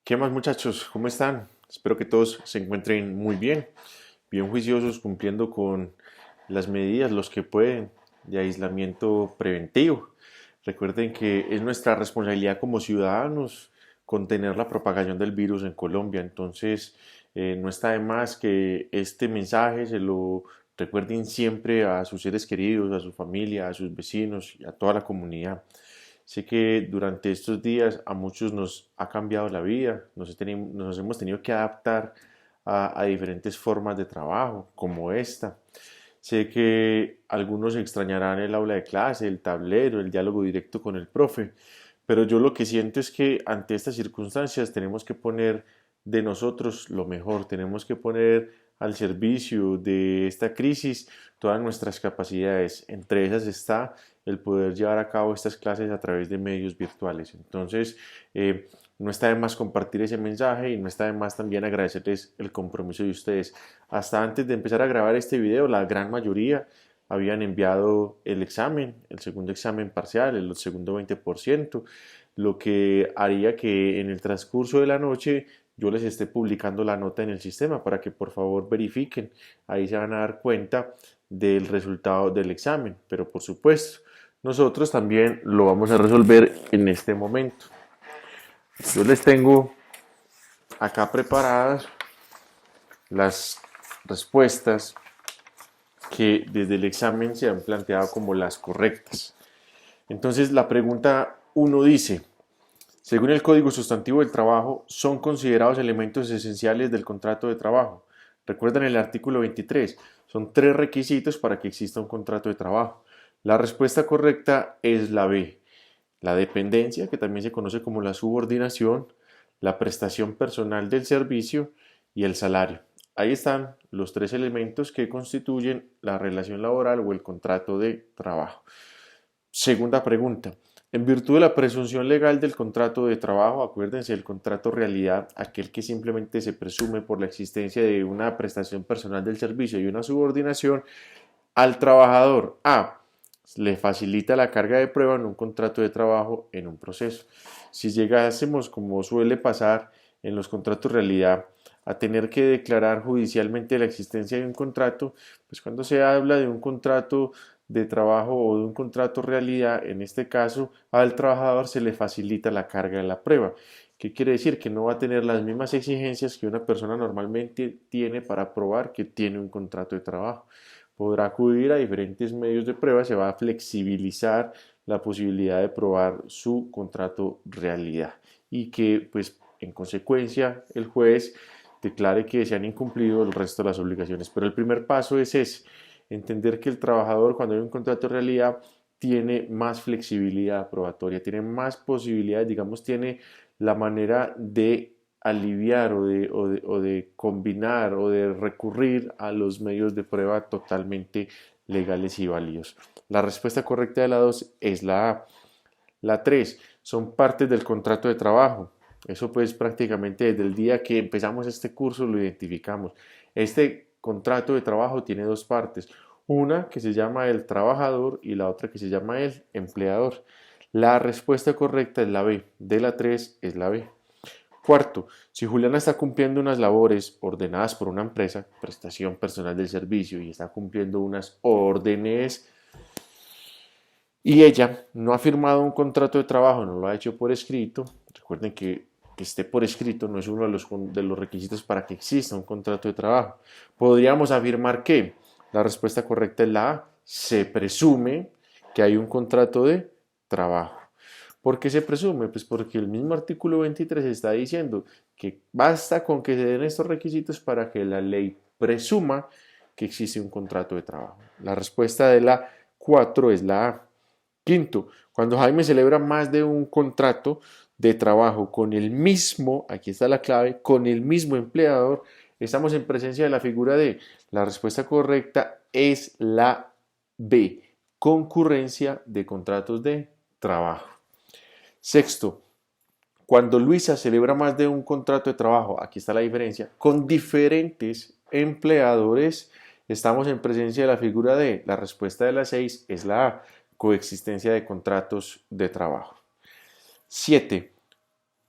¿Qué más, muchachos? ¿Cómo están? Espero que todos se encuentren muy bien, bien juiciosos, cumpliendo con las medidas, los que pueden, de aislamiento preventivo. Recuerden que es nuestra responsabilidad como ciudadanos contener la propagación del virus en Colombia. Entonces, no está de más que este mensaje se lo recuerden siempre a sus seres queridos, a su familia, a sus vecinos y a toda la comunidad. Sé que durante estos días a muchos nos ha cambiado la vida, nos hemos tenido que adaptar a diferentes formas de trabajo, como esta. Sé que algunos extrañarán el aula de clase, el tablero, el diálogo directo con el profe, pero yo lo que siento es que ante estas circunstancias tenemos que poner de nosotros lo mejor, tenemos que poner al servicio de esta crisis todas nuestras capacidades. Entre esas está el poder llevar a cabo estas clases a través de medios virtuales. Entonces, no está de más compartir ese mensaje y no está de más también agradecerles el compromiso de ustedes. Hasta antes de empezar a grabar este video, la gran mayoría habían enviado el examen, el segundo examen parcial, el segundo 20%, lo que haría que en el transcurso de la noche yo les esté publicando la nota en el sistema para que por favor verifiquen. Ahí se van a dar cuenta del resultado del examen, pero por supuesto, nosotros también lo vamos a resolver en este momento. Yo les tengo acá preparadas las respuestas que desde el examen se han planteado como las correctas. Entonces la pregunta uno dice, según el Código Sustantivo del Trabajo, son considerados elementos esenciales del contrato de trabajo. Recuerdan el artículo 23, son tres requisitos para que exista un contrato de trabajo. La respuesta correcta es la B, la dependencia, que también se conoce como la subordinación, la prestación personal del servicio y el salario. Ahí están los tres elementos que constituyen la relación laboral o el contrato de trabajo. Segunda pregunta. En virtud de la presunción legal del contrato de trabajo, acuérdense, el contrato realidad, aquel que simplemente se presume por la existencia de una prestación personal del servicio y una subordinación, al trabajador A le facilita la carga de prueba en un contrato de trabajo en un proceso. Si llegásemos, como suele pasar en los contratos realidad, a tener que declarar judicialmente la existencia de un contrato, pues cuando se habla de un contrato de trabajo o de un contrato realidad, en este caso al trabajador se le facilita la carga de la prueba. ¿Qué quiere decir? Que no va a tener las mismas exigencias que una persona normalmente tiene para probar que tiene un contrato de trabajo. Podrá acudir a diferentes medios de prueba, se va a flexibilizar la posibilidad de probar su contrato realidad y que pues en consecuencia el juez declare que se han incumplido el resto de las obligaciones. Pero el primer paso es ese, entender que el trabajador cuando hay un contrato de realidad tiene más flexibilidad probatoria, tiene más posibilidades, digamos, tiene la manera de aliviar o de combinar o de recurrir a los medios de prueba totalmente legales y válidos. La respuesta correcta de la 2 es la A. La 3 son partes del contrato de trabajo. Eso pues prácticamente desde el día que empezamos este curso lo identificamos. Este contrato de trabajo tiene dos partes. Una que se llama el trabajador y la otra que se llama el empleador. La respuesta correcta es la B. De la 3 es la B. Cuarto, si Juliana está cumpliendo unas labores ordenadas por una empresa, prestación personal del servicio, y está cumpliendo unas órdenes y ella no ha firmado un contrato de trabajo, no lo ha hecho por escrito, recuerden que esté por escrito no es uno de los requisitos para que exista un contrato de trabajo. Podríamos afirmar que la respuesta correcta es la A, se presume que hay un contrato de trabajo. ¿Por qué se presume? Pues porque el mismo artículo 23 está diciendo que basta con que se den estos requisitos para que la ley presuma que existe un contrato de trabajo. La respuesta de la 4 es la A. Quinto, cuando Jaime celebra más de un contrato de trabajo con el mismo, aquí está la clave, con el mismo empleador, estamos en presencia de la figura D. La respuesta correcta es la B, concurrencia de contratos de trabajo. Sexto, cuando Luisa celebra más de un contrato de trabajo, aquí está la diferencia, con diferentes empleadores, estamos en presencia de la figura D. La respuesta de la 6 es la A, coexistencia de contratos de trabajo. 7.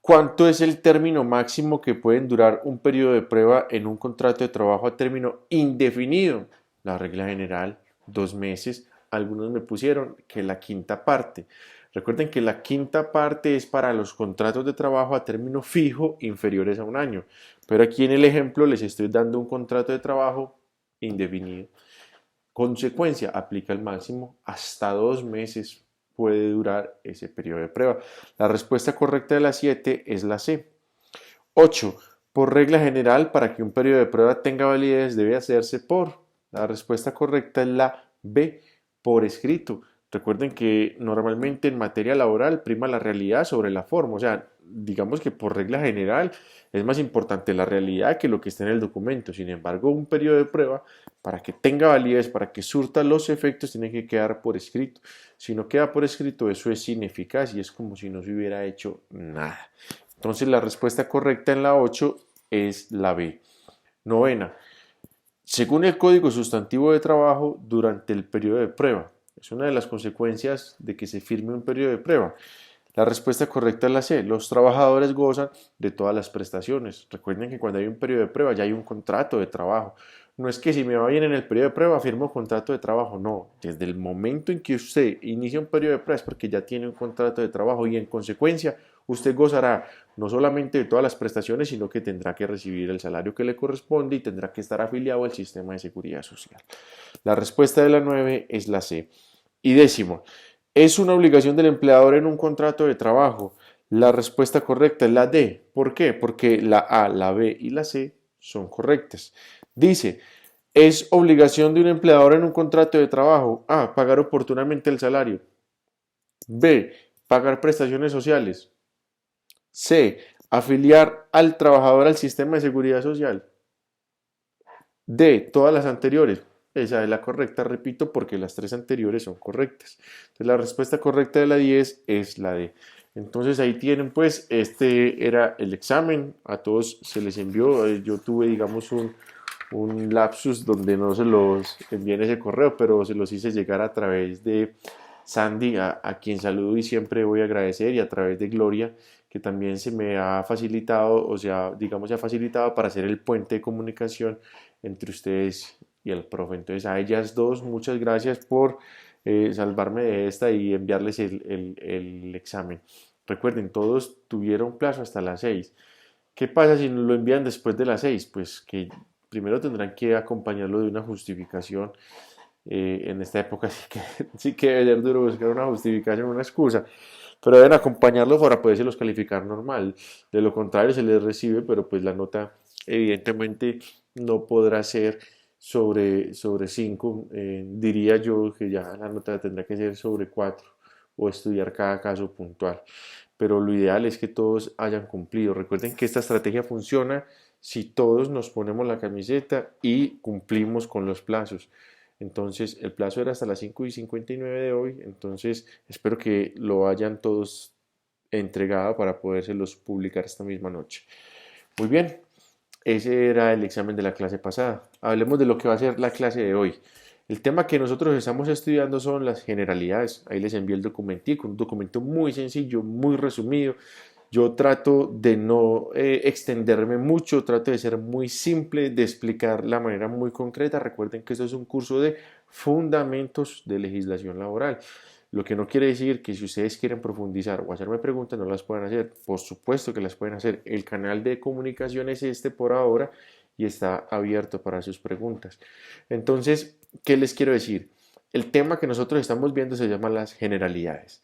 ¿Cuánto es el término máximo que pueden durar un periodo de prueba en un contrato de trabajo a término indefinido? La regla general, 2 meses. Algunos me pusieron que la quinta parte. Recuerden que la quinta parte es para los contratos de trabajo a término fijo inferiores a un año. Pero aquí en el ejemplo les estoy dando un contrato de trabajo indefinido. Consecuencia, aplica el máximo, hasta 2 meses puede durar ese periodo de prueba. La respuesta correcta de la 7 es la C. 8. Por regla general, para que un periodo de prueba tenga validez debe hacerse por. La respuesta correcta es la B, por escrito. Recuerden que normalmente en materia laboral prima la realidad sobre la forma, o sea, digamos que por regla general es más importante la realidad que lo que está en el documento. Sin embargo, un periodo de prueba, para que tenga validez, para que surta los efectos, tiene que quedar por escrito. Si no queda por escrito, eso es ineficaz y es como si no se hubiera hecho nada. Entonces la respuesta correcta en la 8 es la B. Novena. Según el Código Sustantivo de Trabajo, durante el periodo de prueba. Es una de las consecuencias de que se firme un periodo de prueba. La respuesta correcta es la C. Los trabajadores gozan de todas las prestaciones. Recuerden que cuando hay un periodo de prueba ya hay un contrato de trabajo. No es que si me va bien en el periodo de prueba firmo contrato de trabajo. No, desde el momento en que usted inicia un periodo de prueba es porque ya tiene un contrato de trabajo y en consecuencia usted gozará no solamente de todas las prestaciones, sino que tendrá que recibir el salario que le corresponde y tendrá que estar afiliado al sistema de seguridad social. La respuesta de la 9 es la C. Y décimo, ¿es una obligación del empleador en un contrato de trabajo? La respuesta correcta es la D. ¿Por qué? Porque la A, la B y la C son correctas. Dice, ¿es obligación de un empleador en un contrato de trabajo? A, pagar oportunamente el salario. B, pagar prestaciones sociales. C, afiliar al trabajador al sistema de seguridad social. D, todas las anteriores. Esa es la correcta, repito, porque las tres anteriores son correctas. Entonces la respuesta correcta de la 10 es la D. Entonces ahí tienen pues, este era el examen, a todos se les envió, yo tuve digamos un lapsus donde no se los envié en ese correo, pero se los hice llegar a través de Sandy, a quien saludo y siempre voy a agradecer, y a través de Gloria, que también se me ha facilitado, o sea, digamos, se ha facilitado para hacer el puente de comunicación entre ustedes y el profe. Entonces a ellas dos, muchas gracias por salvarme de esta y enviarles el examen. Recuerden, todos tuvieron plazo hasta las 6. ¿Qué pasa si nos lo envían después de las 6? Pues que primero tendrán que acompañarlo de una justificación. En esta época sí que debe ser duro buscar una justificación, una excusa, pero deben acompañarlo para podérselos calificar normal. De lo contrario se les recibe, pero pues la nota evidentemente no podrá ser sobre 5. Diría yo que ya la nota tendrá que ser sobre 4 o estudiar cada caso puntual. Pero lo ideal es que todos hayan cumplido. Recuerden que esta estrategia funciona si todos nos ponemos la camiseta y cumplimos con los plazos. Entonces, el plazo era hasta las 5:59 de hoy. Entonces, espero que lo hayan todos entregado para podérselos publicar esta misma noche. Muy bien, ese era el examen de la clase pasada. Hablemos de lo que va a ser la clase de hoy. El tema que nosotros estamos estudiando son las generalidades. Ahí les envié el documentico, un documento muy sencillo, muy resumido. Yo trato de no extenderme mucho, trato de ser muy simple, de explicar la manera muy concreta. Recuerden que esto es un curso de fundamentos de legislación laboral. Lo que no quiere decir que si ustedes quieren profundizar o hacerme preguntas no las puedan hacer. Por supuesto que las pueden hacer. El canal de comunicación es este por ahora y está abierto para sus preguntas. Entonces, ¿qué les quiero decir? El tema que nosotros estamos viendo se llama las generalidades.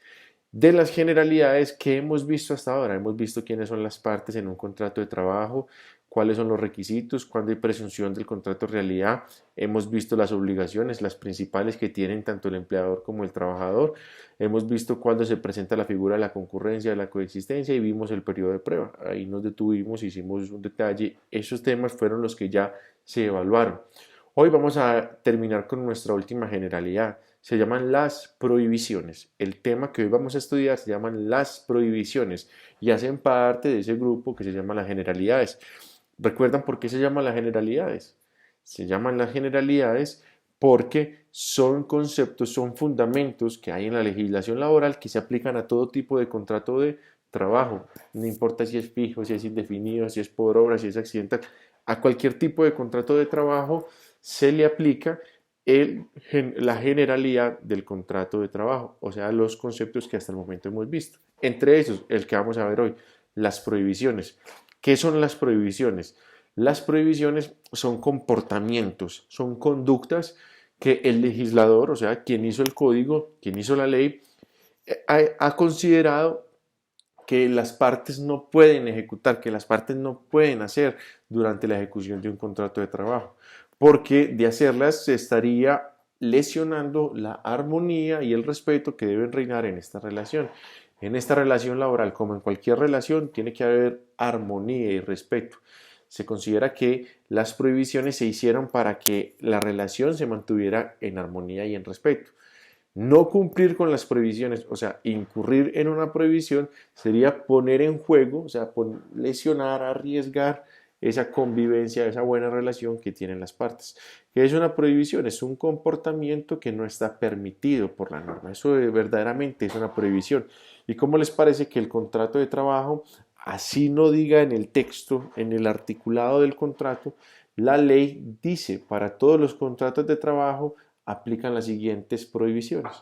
De las generalidades que hemos visto hasta ahora, hemos visto quiénes son las partes en un contrato de trabajo, cuáles son los requisitos, cuándo hay presunción del contrato de realidad, hemos visto las obligaciones, las principales que tienen tanto el empleador como el trabajador, hemos visto cuándo se presenta la figura de la concurrencia, de la coexistencia y vimos el periodo de prueba. Ahí nos detuvimos, hicimos un detalle, esos temas fueron los que ya se evaluaron. Hoy vamos a terminar con nuestra última generalidad. Se llaman las prohibiciones. El tema que hoy vamos a estudiar se llaman las prohibiciones y hacen parte de ese grupo que se llama las generalidades. ¿Recuerdan por qué se llaman las generalidades? Se llaman las generalidades porque son conceptos, son fundamentos que hay en la legislación laboral que se aplican a todo tipo de contrato de trabajo, no importa si es fijo, si es indefinido, si es por obra, si es accidental, a cualquier tipo de contrato de trabajo se le aplica la generalidad del contrato de trabajo, o sea, los conceptos que hasta el momento hemos visto. Entre esos, el que vamos a ver hoy, las prohibiciones. ¿Qué son las prohibiciones? Las prohibiciones son comportamientos, son conductas que el legislador, o sea, quien hizo el código, quien hizo la ley, ha considerado que las partes no pueden ejecutar, que las partes no pueden hacer durante la ejecución de un contrato de trabajo, porque de hacerlas se estaría lesionando la armonía y el respeto que deben reinar en esta relación. En esta relación laboral, como en cualquier relación, tiene que haber armonía y respeto. Se considera que las prohibiciones se hicieron para que la relación se mantuviera en armonía y en respeto. No cumplir con las prohibiciones, o sea, incurrir en una prohibición sería poner en juego, o sea, lesionar, arriesgar esa convivencia, esa buena relación que tienen las partes. ¿Qué es una prohibición? Es un comportamiento que no está permitido por la norma. Eso verdaderamente es una prohibición. ¿Y cómo les parece que el contrato de trabajo, así no diga en el texto, en el articulado del contrato, la ley dice para todos los contratos de trabajo aplican las siguientes prohibiciones?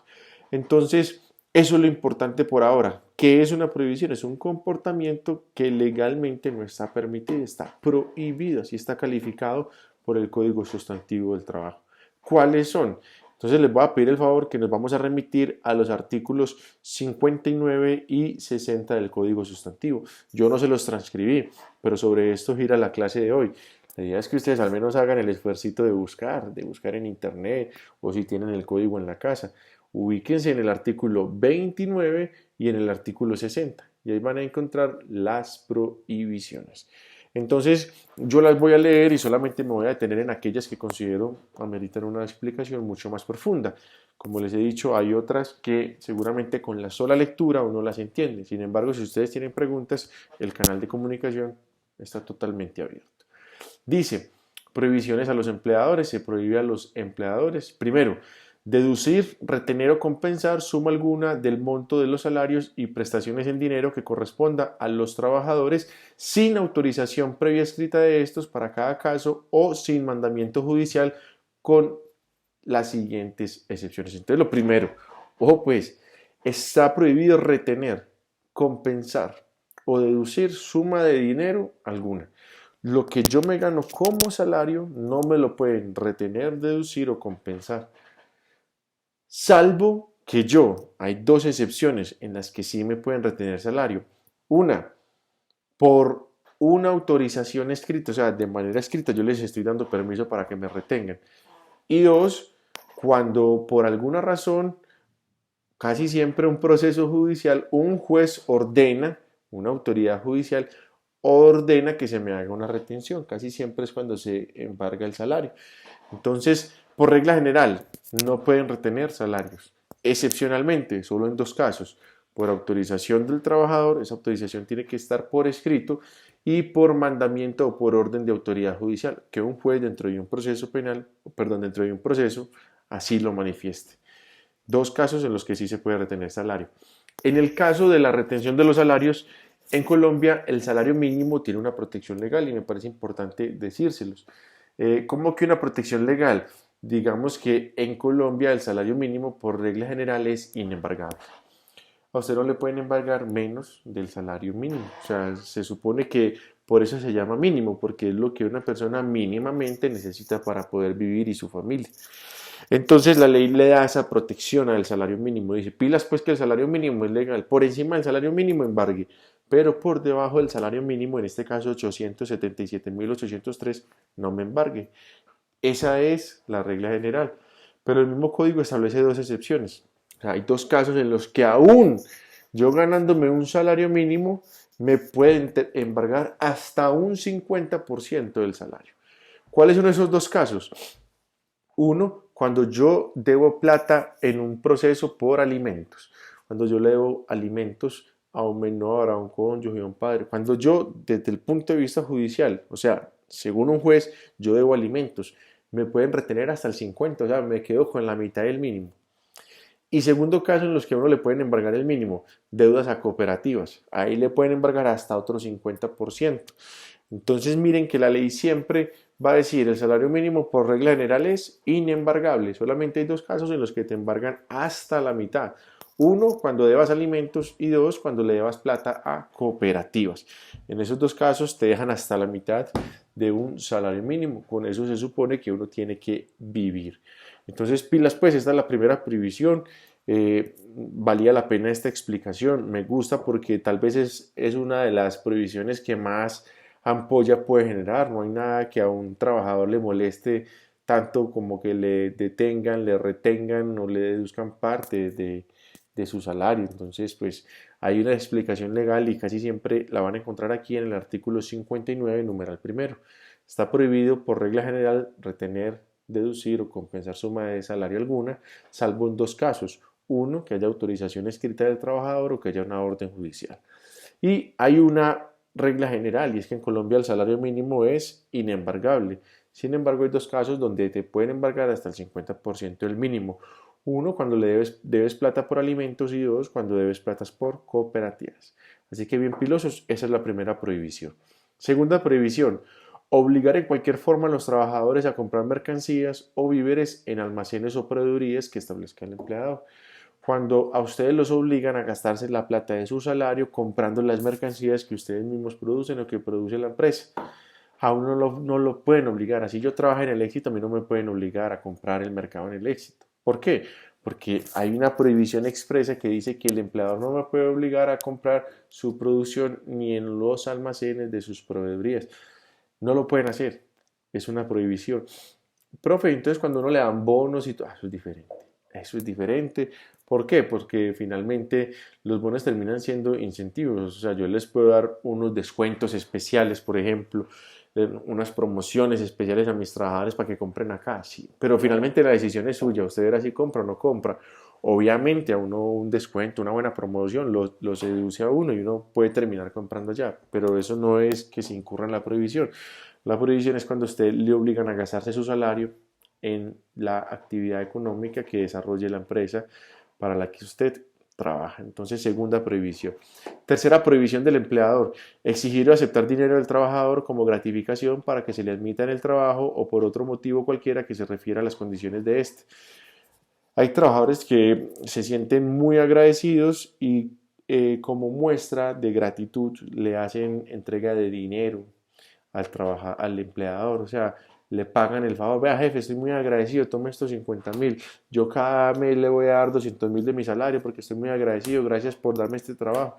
Entonces, eso es lo importante por ahora. ¿Qué es una prohibición? Es un comportamiento que legalmente no está permitido, está prohibido, así está calificado por el Código Sustantivo del Trabajo. ¿Cuáles son? Entonces les voy a pedir el favor que nos vamos a remitir a los artículos 59 y 60 del Código Sustantivo. Yo no se los transcribí, pero sobre esto gira la clase de hoy. La idea es que ustedes al menos hagan el esfuerzo de buscar en internet o si tienen el código en la casa. Ubíquense en el artículo 29 y en el artículo 60 y ahí van a encontrar las prohibiciones. Entonces yo las voy a leer y solamente me voy a detener en aquellas que considero ameritan una explicación mucho más profunda. Como les he dicho, hay otras que seguramente con la sola lectura uno las entiende. Sin embargo, si ustedes tienen preguntas, el canal de comunicación está totalmente abierto. Dice, prohibiciones a los empleadores, se prohíbe a los empleadores. Primero, deducir, retener o compensar suma alguna del monto de los salarios y prestaciones en dinero que corresponda a los trabajadores sin autorización previa escrita de estos para cada caso o sin mandamiento judicial con las siguientes excepciones. Entonces, lo primero, ojo pues, está prohibido retener, compensar o deducir suma de dinero alguna. Lo que yo me gano como salario no me lo pueden retener, deducir o compensar. Salvo que hay dos excepciones en las que sí me pueden retener salario. Una, por una autorización escrita, o sea, de manera escrita yo les estoy dando permiso para que me retengan. Y dos, cuando por alguna razón, casi siempre un proceso judicial, un juez ordena, una autoridad judicial ordena que se me haga una retención. Casi siempre es cuando se embarga el salario. Entonces, por regla general, no pueden retener salarios. Excepcionalmente, solo en dos casos, por autorización del trabajador, esa autorización tiene que estar por escrito, y por mandamiento o por orden de autoridad judicial, que un juez dentro de un proceso penal, dentro de un proceso, así lo manifieste. Dos casos en los que sí se puede retener salario. En el caso de la retención de los salarios, en Colombia el salario mínimo tiene una protección legal y me parece importante decírselos. ¿Cómo que una protección legal? Digamos que en Colombia el salario mínimo por regla general es inembargable. A usted no le pueden embargar menos del salario mínimo. O sea, se supone que por eso se llama mínimo, porque es lo que una persona mínimamente necesita para poder vivir y su familia. Entonces la ley le da esa protección al salario mínimo. Dice, pilas pues que el salario mínimo es legal. Por encima del salario mínimo embargue, pero por debajo del salario mínimo, en este caso 877.803, no me embargue. Esa es la regla general. Pero el mismo código establece dos excepciones. O sea, hay dos casos en los que aún yo ganándome un salario mínimo me pueden embargar hasta un 50% del salario. ¿Cuáles son esos dos casos? Uno, cuando yo debo plata en un proceso por alimentos. Cuando yo le debo alimentos a un menor, a un cónyuge, a un padre. Cuando yo, desde el punto de vista judicial, o sea, según un juez, yo debo alimentos, me pueden retener hasta el 50%, o sea, me quedo con la mitad del mínimo. Y segundo caso en los que a uno le pueden embargar el mínimo, deudas a cooperativas. Ahí le pueden embargar hasta otro 50%. Entonces miren que la ley siempre va a decir el salario mínimo por regla general es inembargable. Solamente hay dos casos en los que te embargan hasta la mitad. Uno, cuando debas alimentos y dos, cuando le debas plata a cooperativas. En esos dos casos te dejan hasta la mitad de un salario mínimo. Con eso se supone que uno tiene que vivir. Entonces, pilas, pues esta es la primera previsión. Valía la pena esta explicación. Me gusta porque tal vez es una de las previsiones que más ampolla puede generar. No hay nada que a un trabajador le moleste tanto como que le detengan, le retengan o le deduzcan parte de su salario. Entonces, pues hay una explicación legal y casi siempre la van a encontrar aquí en el artículo 59, numeral primero. Está prohibido por regla general retener, deducir o compensar suma de salario alguna, salvo en dos casos. Uno, que haya autorización escrita del trabajador o que haya una orden judicial. Y hay una regla general y es que en Colombia el salario mínimo es inembargable. Sin embargo, hay dos casos donde te pueden embargar hasta el 50% del mínimo. Uno, cuando debes plata por alimentos y dos, cuando debes platas por cooperativas. Así que bien pilosos, esa es la primera prohibición. Segunda prohibición, obligar en cualquier forma a los trabajadores a comprar mercancías o víveres en almacenes o proveedurías que establezca el empleador. Cuando a ustedes los obligan a gastarse la plata de su salario comprando las mercancías que ustedes mismos producen o que produce la empresa. A uno no lo pueden obligar. Así yo trabajo en el éxito, a mí no me pueden obligar a comprar el mercado en el éxito. ¿Por qué? Porque hay una prohibición expresa que dice que el empleador no me puede obligar a comprar su producción ni en los almacenes de sus proveedurías. No lo pueden hacer. Es una prohibición. Profe, entonces cuando uno le dan bonos y todo, eso es diferente. Eso es diferente. ¿Por qué? Porque finalmente los bonos terminan siendo incentivos. O sea, yo les puedo dar unos descuentos especiales, por ejemplo, unas promociones especiales a mis trabajadores para que compren acá. Sí, pero finalmente la decisión es suya. Usted verá si compra o no compra. Obviamente a uno un descuento, una buena promoción lo seduce a uno y uno puede terminar comprando allá. Pero eso no es que se incurra en la prohibición. La prohibición es cuando usted le obligan a gastarse su salario en la actividad económica que desarrolle la empresa para la que usted trabaja. Entonces, segunda prohibición. Tercera prohibición del empleador, exigir o aceptar dinero del trabajador como gratificación para que se le admita en el trabajo o por otro motivo cualquiera que se refiera a las condiciones de este. Hay trabajadores que se sienten muy agradecidos y como muestra de gratitud le hacen entrega de dinero al empleador, o sea, le pagan el favor, vea jefe, estoy muy agradecido, tome estos 50.000, yo cada mes le voy a dar 200.000 de mi salario porque estoy muy agradecido, gracias por darme este trabajo.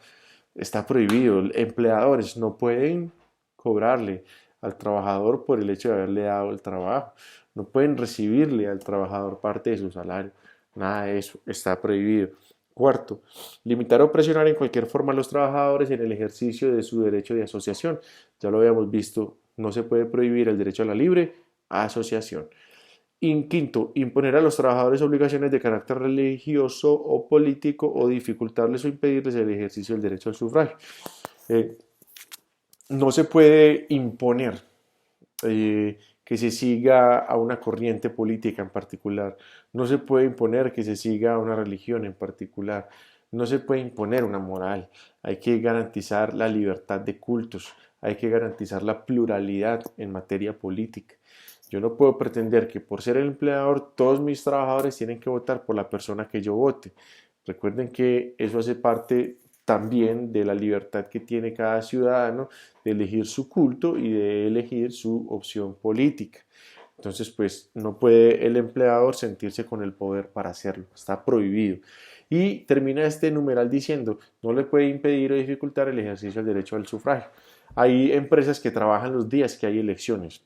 Está prohibido, empleadores no pueden cobrarle al trabajador por el hecho de haberle dado el trabajo, no pueden recibirle al trabajador parte de su salario, nada de eso, está prohibido. Cuarto, limitar o presionar en cualquier forma a los trabajadores en el ejercicio de su derecho de asociación. Ya lo habíamos visto, no se puede prohibir el derecho a la libre asociación. Y quinto, imponer a los trabajadores obligaciones de carácter religioso o político o dificultarles o impedirles el ejercicio del derecho al sufragio. Eh, no se puede imponer que se siga a una corriente política en particular, no se puede imponer que se siga a una religión en particular, no se puede imponer una moral, hay que garantizar la libertad de cultos, hay que garantizar la pluralidad en materia política. Yo no puedo pretender que por ser el empleador todos mis trabajadores tienen que votar por la persona que yo vote. Recuerden que eso hace parte también de la libertad que tiene cada ciudadano de elegir su culto y de elegir su opción política. Entonces, pues no puede el empleador sentirse con el poder para hacerlo, está prohibido. Y termina este numeral diciendo, no le puede impedir o dificultar el ejercicio del derecho al sufragio. Hay empresas que trabajan los días que hay elecciones.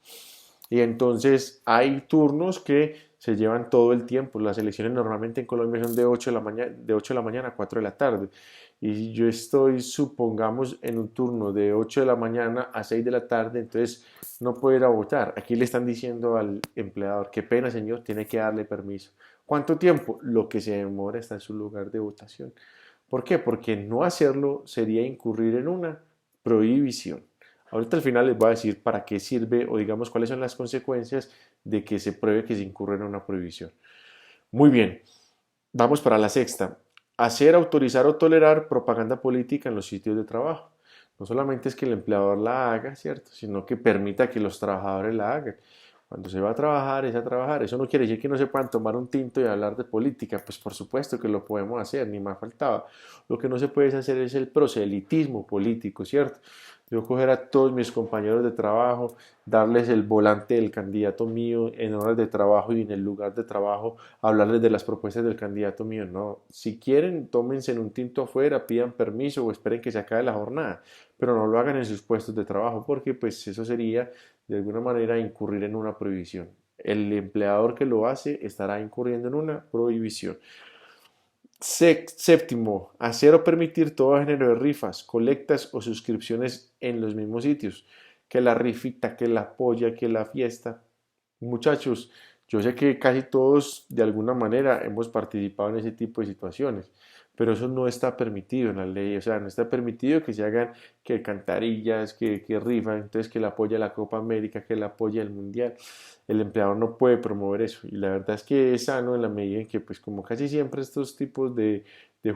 Y entonces hay turnos que se llevan todo el tiempo. Las elecciones normalmente en Colombia son de 8 de la mañana a 4 de la tarde. Y yo estoy, supongamos, en un turno de 8 de la mañana a 6 de la tarde, entonces no puedo ir a votar. Aquí le están diciendo al empleador, qué pena señor, tiene que darle permiso. ¿Cuánto tiempo? Lo que se demora está en su lugar de votación. ¿Por qué? Porque no hacerlo sería incurrir en una prohibición. Ahorita al final les voy a decir para qué sirve o digamos cuáles son las consecuencias de que se pruebe que se incurre en una prohibición. Muy bien. Vamos para la sexta. Hacer, autorizar o tolerar propaganda política en los sitios de trabajo. No solamente es que el empleador la haga, ¿cierto? Sino que permita que los trabajadores la hagan. Cuando se va a trabajar, es a trabajar. Eso no quiere decir que no se puedan tomar un tinto y hablar de política. Pues por supuesto que lo podemos hacer, ni más faltaba. Lo que no se puede hacer es el proselitismo político, ¿cierto? Yo coger a todos mis compañeros de trabajo, darles el volante del candidato mío en horas de trabajo y en el lugar de trabajo, hablarles de las propuestas del candidato mío. No, si quieren, tómense en un tinto afuera, pidan permiso o esperen que se acabe la jornada, pero no lo hagan en sus puestos de trabajo porque pues eso sería de alguna manera incurrir en una prohibición. El empleador que lo hace estará incurriendo en una prohibición. Séptimo, hacer o permitir todo género de rifas, colectas o suscripciones en los mismos sitios. Que la rifita, que la polla, que la fiesta. Muchachos, yo sé que casi todos de alguna manera hemos participado en ese tipo de situaciones, pero eso no está permitido en la ley, o sea, no está permitido que se hagan que cantarillas, que rifan, entonces que la apoya la Copa América, que la apoya el Mundial. El empleador no puede promover eso y la verdad es que es sano en la medida en que pues como casi siempre estos tipos de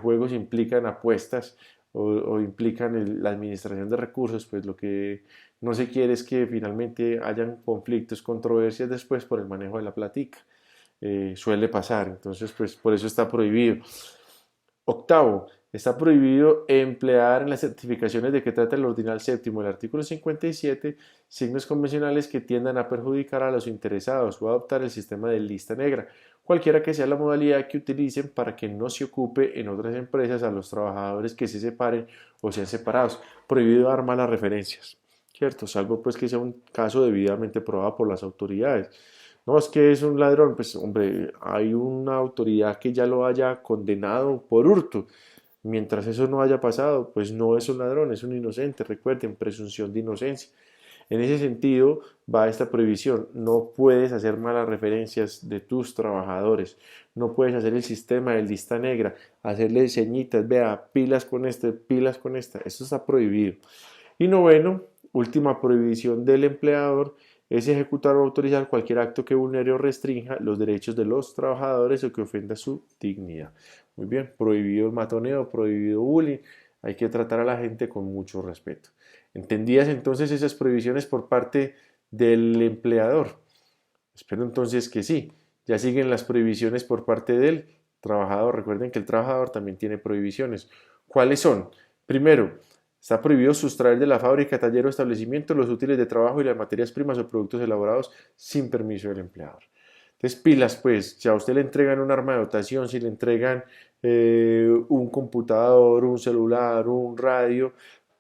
juegos implican apuestas o implican la administración de recursos, pues lo que no se quiere es que finalmente hayan conflictos, controversias después por el manejo de la platica. Suele pasar, entonces pues por eso está prohibido. Octavo, está prohibido emplear en las certificaciones de que trata el ordinal séptimo del artículo 57 signos convencionales que tiendan a perjudicar a los interesados o adoptar el sistema de lista negra, cualquiera que sea la modalidad que utilicen para que no se ocupe en otras empresas a los trabajadores que se separen o sean separados. Prohibido dar malas referencias, ¿cierto? Salvo pues que sea un caso debidamente probado por las autoridades. No, es que es un ladrón, pues hombre, hay una autoridad que ya lo haya condenado por hurto. Mientras eso no haya pasado, pues no es un ladrón, es un inocente. Recuerden, presunción de inocencia. En ese sentido va esta prohibición. No puedes hacer malas referencias de tus trabajadores. No puedes hacer el sistema de lista negra, hacerle ceñitas, vea, pilas con este, pilas con esta. Eso está prohibido. Y noveno, última prohibición del empleador es ejecutar o autorizar cualquier acto que vulnere o restrinja los derechos de los trabajadores o que ofenda su dignidad. Muy bien, prohibido el matoneo, prohibido bullying. Hay que tratar a la gente con mucho respeto. ¿Entendidas entonces esas prohibiciones por parte del empleador? Espero entonces que sí. Ya siguen las prohibiciones por parte del trabajador. Recuerden que el trabajador también tiene prohibiciones. ¿Cuáles son? Primero, está prohibido sustraer de la fábrica, taller o establecimiento los útiles de trabajo y las materias primas o productos elaborados sin permiso del empleador. Entonces, pilas, pues, si a usted le entregan un arma de dotación, si le entregan un computador, un celular, un radio,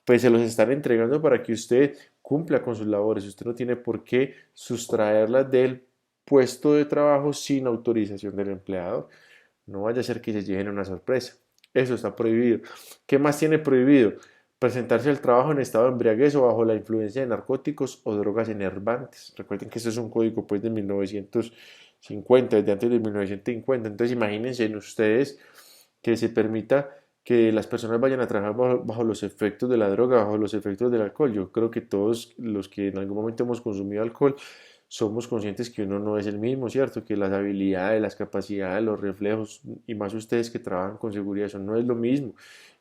pues se los están entregando para que usted cumpla con sus labores. Usted no tiene por qué sustraerlas del puesto de trabajo sin autorización del empleador. No vaya a ser que se lleven una sorpresa. Eso está prohibido. ¿Qué más tiene prohibido? Presentarse al trabajo en estado de embriaguez o bajo la influencia de narcóticos o drogas enervantes. Recuerden que este es un código pues de 1950, desde antes de 1950. Entonces imagínense en ustedes que se permita que las personas vayan a trabajar bajo los efectos de la droga, bajo los efectos del alcohol. Yo creo que todos los que en algún momento hemos consumido alcohol somos conscientes que uno no es el mismo, ¿cierto? Que las habilidades, las capacidades, los reflejos, y más ustedes que trabajan con seguridad, eso no es lo mismo.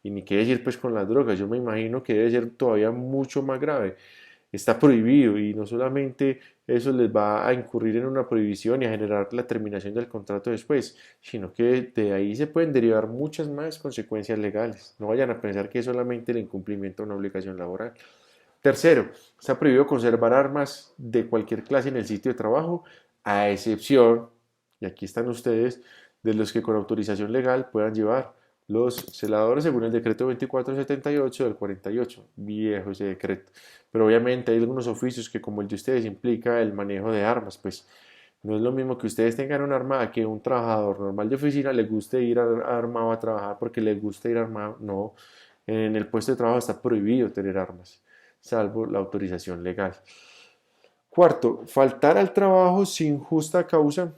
Y ni qué decir pues con las drogas, yo me imagino que debe ser todavía mucho más grave. Está prohibido y no solamente eso les va a incurrir en una prohibición y a generar la terminación del contrato después, sino que de ahí se pueden derivar muchas más consecuencias legales. No vayan a pensar que es solamente el incumplimiento de una obligación laboral. Tercero, está prohibido conservar armas de cualquier clase en el sitio de trabajo, a excepción, y aquí están ustedes, de los que con autorización legal puedan llevar los celadores según el decreto 2478 del 48, viejo ese decreto. Pero obviamente hay algunos oficios que como el de ustedes implica el manejo de armas, pues no es lo mismo que ustedes tengan un arma a que un trabajador normal de oficina le guste ir armado a trabajar porque le gusta ir armado. No, en el puesto de trabajo está prohibido tener armas salvo la autorización legal. Cuarto, faltar al trabajo sin justa causa,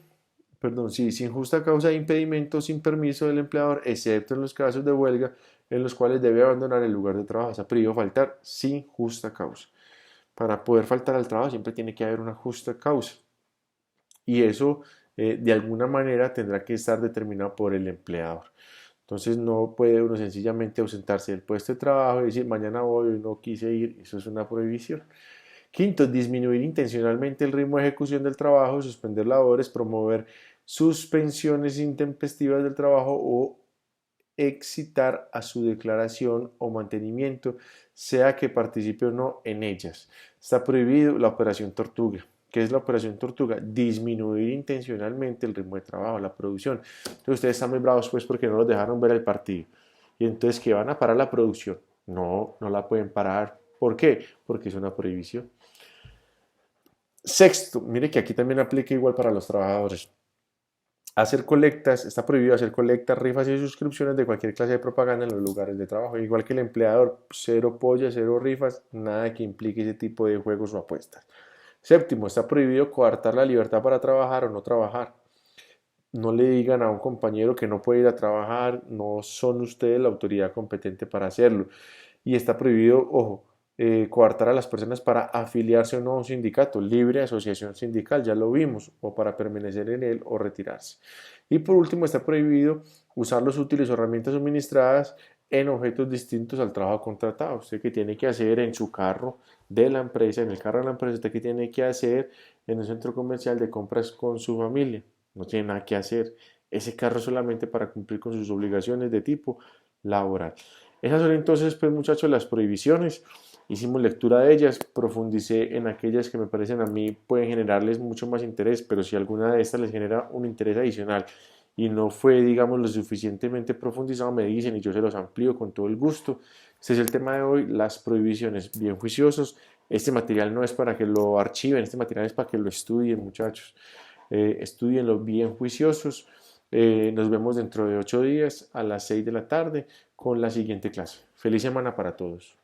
perdón, sí, sin justa causa de impedimento, sin permiso del empleador, excepto en los casos de huelga en los cuales debe abandonar el lugar de trabajo. O sea, prohibido faltar sin justa causa. Para poder faltar al trabajo siempre tiene que haber una justa causa. Y eso de alguna manera tendrá que estar determinado por el empleador. Entonces no puede uno sencillamente ausentarse del puesto de trabajo y decir mañana voy, hoy no quise ir, eso es una prohibición. Quinto, disminuir intencionalmente el ritmo de ejecución del trabajo, suspender labores, promover suspensiones intempestivas del trabajo o excitar a su declaración o mantenimiento, sea que participe o no en ellas. Está prohibido la operación tortuga. ¿Qué es la operación tortuga? Disminuir intencionalmente el ritmo de trabajo, la producción. Entonces ustedes están muy bravos pues porque no los dejaron ver el partido. Y entonces que van a parar la producción. No, no la pueden parar. ¿Por qué? Porque es una prohibición. Sexto, mire que aquí también aplica igual para los trabajadores. Hacer colectas, está prohibido hacer colectas, rifas y suscripciones de cualquier clase de propaganda en los lugares de trabajo. Igual que el empleador, cero pollas, cero rifas, nada que implique ese tipo de juegos o apuestas. Séptimo, está prohibido coartar la libertad para trabajar o no trabajar. No le digan a un compañero que no puede ir a trabajar, no son ustedes la autoridad competente para hacerlo. Y está prohibido, ojo, coartar a las personas para afiliarse o no a un sindicato, libre asociación sindical, ya lo vimos, o para permanecer en él o retirarse. Y por último, está prohibido usar los útiles o herramientas suministradas en objetos distintos al trabajo contratado. Usted que tiene que hacer en su carro de la empresa, en el carro de la empresa, usted que tiene que hacer en un centro comercial de compras con su familia. No tiene nada que hacer. Ese carro solamente para cumplir con sus obligaciones de tipo laboral. Esas son entonces, pues muchachos, las prohibiciones. Hicimos lectura de ellas, profundicé en aquellas que me parecen a mí pueden generarles mucho más interés, pero si alguna de estas les genera un interés adicional y no fue, digamos, lo suficientemente profundizado, me dicen y yo se los amplío con todo el gusto. Este es el tema de hoy, las prohibiciones, bien juiciosos. Este material no es para que lo archiven, este material es para que lo estudien, muchachos. Estudienlo bien juiciosos. Nos vemos dentro de 8 días a las 6 de la tarde con la siguiente clase. Feliz semana para todos.